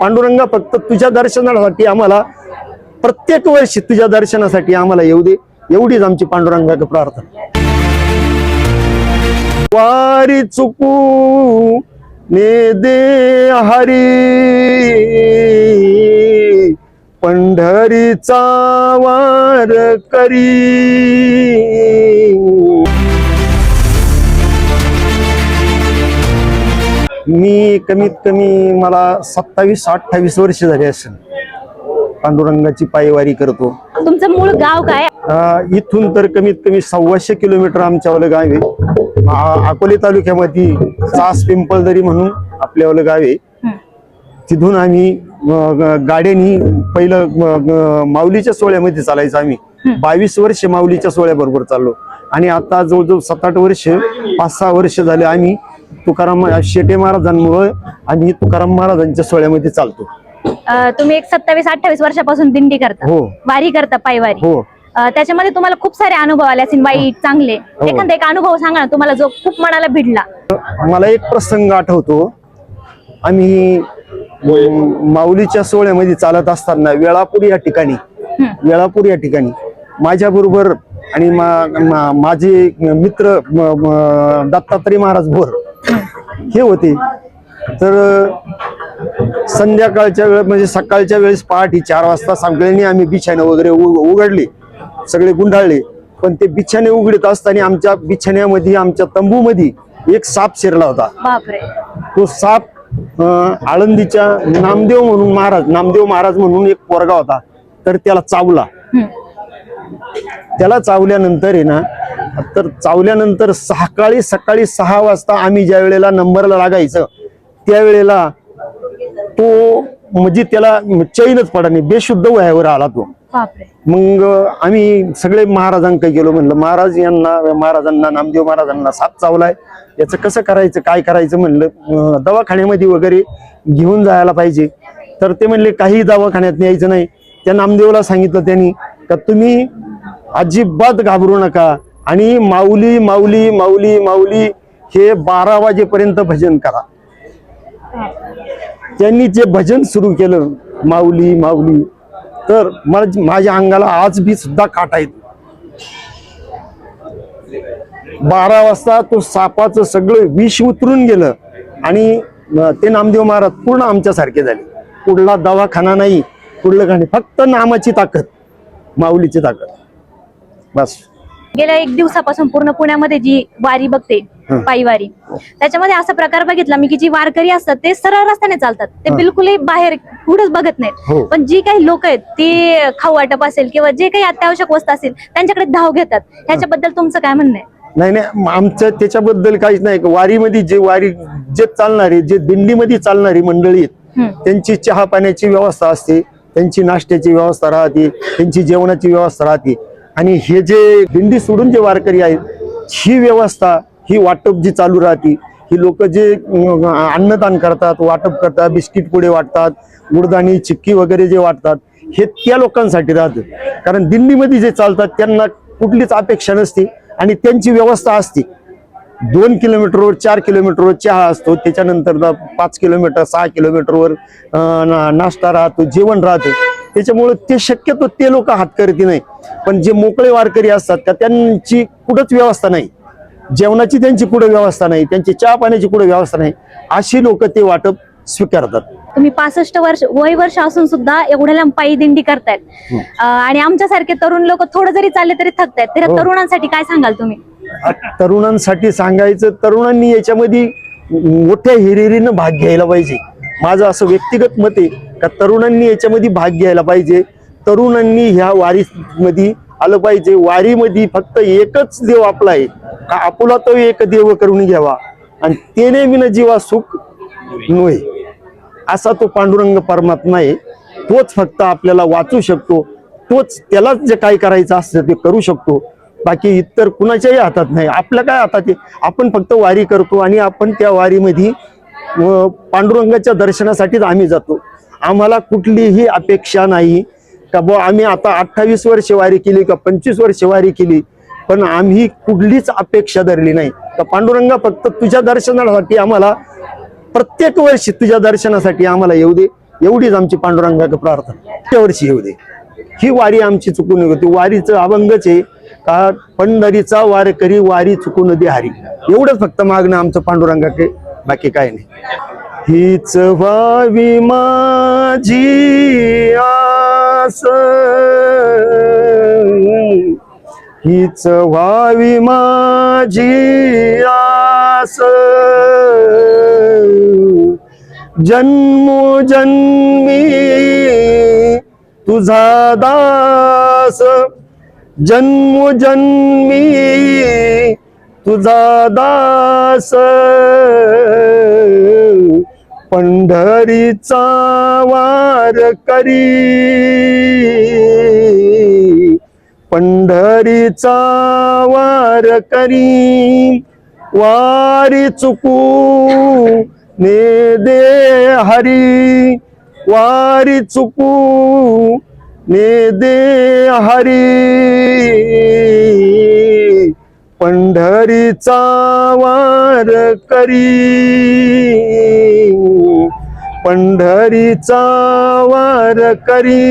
पांडुरंगा फक्त तुझ्या दर्शनासाठी आम्हाला प्रत्येक वर्षी तुझ्या दर्शनासाठी आम्हाला येऊ दे, एवढीच आमची पांडुरंगाकडे प्रार्थना। वारी चुकू ने दे हरी, पंढरीचा वार करी। मी कमीत कमी मला 27-28 वर्ष झाली असेल पांडुरंगाची पायवारी करतो। तुमचं मूळ गाव काय? इथून तर कमीत कमी 125 किलोमीटर आमच्यावालं गाव आहे। अकोले तालुक्यामध्ये सास पिंपळदरी म्हणून आपल्यावालं गाव आहे। तिथून आम्ही गाड्यांनी पहिलं माऊलीच्या सोहळ्यामध्ये चालायचं। आम्ही 22 वर्ष माऊलीच्या सोहळ्याबरोबर चाललो आणि आता जवळजवळ 7-8 वर्ष 5-6 वर्ष झाले आम्ही तुकाराम शेटे महाराजांमुळे आम्ही तुकाराम महाराजांच्या सोहळ्यामध्ये चालतो। तुम्ही एक 27-28 वर्षापासून दिंडी करता, हो, वारी करता, पायवारी। हो। त्याच्यामध्ये तुम्हाला खूप सारे अनुभव आले असतील, वाईट चांगले। एखादा एक अनुभव सांगा ना तुम्हाला जो खूप मनाला भिडला। मला एक प्रसंग आठवतो। आम्ही माऊलीच्या सोहळ्यामध्ये चालत असताना वेळापूर या ठिकाणी माझ्या बरोबर आणि माझे मित्र दत्तात्रय महाराज भोर हे होते। तर संध्याकाळच्या वेळ म्हणजे सकाळच्या वेळेस पहाटे 4 वाजता सगळ्यांनी आम्ही बिछाणे वगैरे उघडले, सगळे गुंडाळले। पण ते बिछाणे उघडत असताना आमच्या बिछाण्यामध्ये, आमच्या तंबूमध्ये एक साप शिरला होता। बापरे! तो साप आळंदीच्या नामदेव महाराज म्हणून एक पोरगा होता, तर त्याला चावला। त्याला चावल्यानंतर आहे ना, तर चावल्यानंतर सकाळी 6 वाजता आम्ही ज्या वेळेला नंबरला लागायचं त्यावेळेला तो म्हणजे त्याला चैनच पडा नाही, बेशुद्ध वयावर आला तो। मग आम्ही सगळे महाराजांकडे गेलो, म्हणलं महाराजांना नामदेव महाराजांना साप चावलाय, याचं कसं करायचं, काय करायचं म्हणलं, दवाखान्यामध्ये वगैरे घेऊन जायला पाहिजे। तर ते म्हणले काही दवाखान्यात न्यायचं नाही। त्या नामदेवला सांगितलं त्यांनी का तुम्ही अजिबात घाबरू नका आणि माऊली माऊली माऊली माऊली हे 12 वाजेपर्यंत भजन करा। त्यांनी जे भजन सुरू केलं माऊली माऊली, तर माझ्या अंगाला आज बी सुद्धा काटा येतो। 12 वाजता तो सापाचं सगळं विष उतरून गेलं आणि ते नामदेव महाराज पूर्ण आमच्यासारखे झाले। कुठला दवाखाना नाही, कुठलं काही, फक्त नामाची ताकद, माऊलीची ताकद, बस। गेल्या 1 दिवसापासून पूर्ण पुण्यामध्ये जी वारी बघते, पायवारी, त्याच्यामध्ये असा प्रकार बघितला मी की जी वारकरी असतात ते सरळ रस्त्याने चालतात, ते बिलकुलही बाहेर पुढेच बघत नाहीत। पण जी काही लोक आहेत ती खाऊ वाटप असेल किंवा जे काही अत्यावश्यक वस्तू असेल त्यांच्याकडे धाव घेतात। ह्याच्याबद्दल तुमचं काय म्हणणं आहे? नाही, आमचं त्याच्याबद्दल काहीच नाही। वारीमध्ये जे चालणारे, जे दिंडीमध्ये चालणारी मंडळी आहेत त्यांची चहा पाण्याची व्यवस्था असते, त्यांची नाश्त्याची व्यवस्था राहते, त्यांची जेवणाची व्यवस्था राहते। आणि हे जे दिंडी सोडून जे वारकरी आहेत, ही व्यवस्था, ही वाटप जी चालू राहते, ही लोक जे अन्नदान करतात, वाटप करतात, बिस्किट पुडे वाटतात, गुडदाणी चिक्की वगैरे जे वाटतात, हे त्या लोकांसाठी राहतं। कारण दिंडीमध्ये जे चालतात त्यांना कुठलीच अपेक्षा नसते आणि त्यांची व्यवस्था असते। 2 किलोमीटरवर 4 किलोमीटरवर चहा असतो, त्याच्यानंतर 5 किलोमीटर 6 किलोमीटरवर नाश्ता राहतो, जेवण राहतं। त्याच्यामुळे ते शक्यतो ते लोक हातकरती नाही। पण जे मोकळे वारकरी असतात का त्यांची कुठंच व्यवस्था नाही, जेवणाची त्यांची कुठे व्यवस्था नाही, त्यांची चहा पाण्याची कुठे व्यवस्था नाही, अशी लोक ते वाटप स्वीकारतात। तुम्ही 65 वर्ष असून सुद्धा एवढ्या लांब पायी दिंडी करतायत आणि आमच्यासारखे तरुण लोक थोडं जरी चालले तरी थकतायत, तर तरुणांसाठी काय सांगाल तुम्ही? तरुणांसाठी सांगायचं, तरुणांनी याच्यामध्ये मोठ्या हिरिरीनं भाग घ्यायला पाहिजे। माझं असं व्यक्तिगत मत आहे का तरुणांनी याच्यामध्ये भाग घ्यायला पाहिजे। तरुणांनी ह्या वारीमध्ये आलं पाहिजे। वारीमध्ये फक्त एकच देव आपला आहे का आपुला तो एक देव करून घ्यावा आणि तेने विना जीवा सुख नव्हे, असा तो पांडुरंग परमात्मा आहे। तोच फक्त आपल्याला वाचू शकतो, तोच त्यालाच जे काय करायचं असतं ते करू शकतो। बाकी इतर कुणाच्याही हातात नाही, आपल्या काय हातात आहे? आपण फक्त वारी करतो आणि आपण त्या वारीमध्ये पांडुरंगाच्या दर्शनासाठीच आम्ही जातो। आम्हाला कुठलीही अपेक्षा नाही का बुवा आम्ही आता 28 वर्ष वारी केली का 25 वर्ष वारी केली, पण आम्ही कुठलीच अपेक्षा धरली नाही। तर पांडुरंगा फक्त तुझ्या दर्शनासाठी आम्हाला प्रत्येक वर्षी तुझ्या दर्शनासाठी आम्हाला येऊ दे, एवढीच आमची पांडुरंगाकडे प्रार्थना. त्या वर्षी येऊ दे, ही वारी आमची चुकून होती. वारीचं अभंगच आहे का, पंढरीचा वारकरी वारी चुकून दे हरी. एवढंच फक्त मागणं आमचं पांडुरंगाकडे, बाकी काय नाही. हीच व्हावी माझी आस, हीच व्हावी माझी आस, जन्मोजन्मी तुझा दास, जन्मोजन्मी तुझा दास, पंढरीचा वारकरी, पंढरीचा वारकरी, वारी चुकू ने दे हरी, वारी चुकू ने दे हरी, पंढरीचा वारकरी, पंढरीचा वारकरी.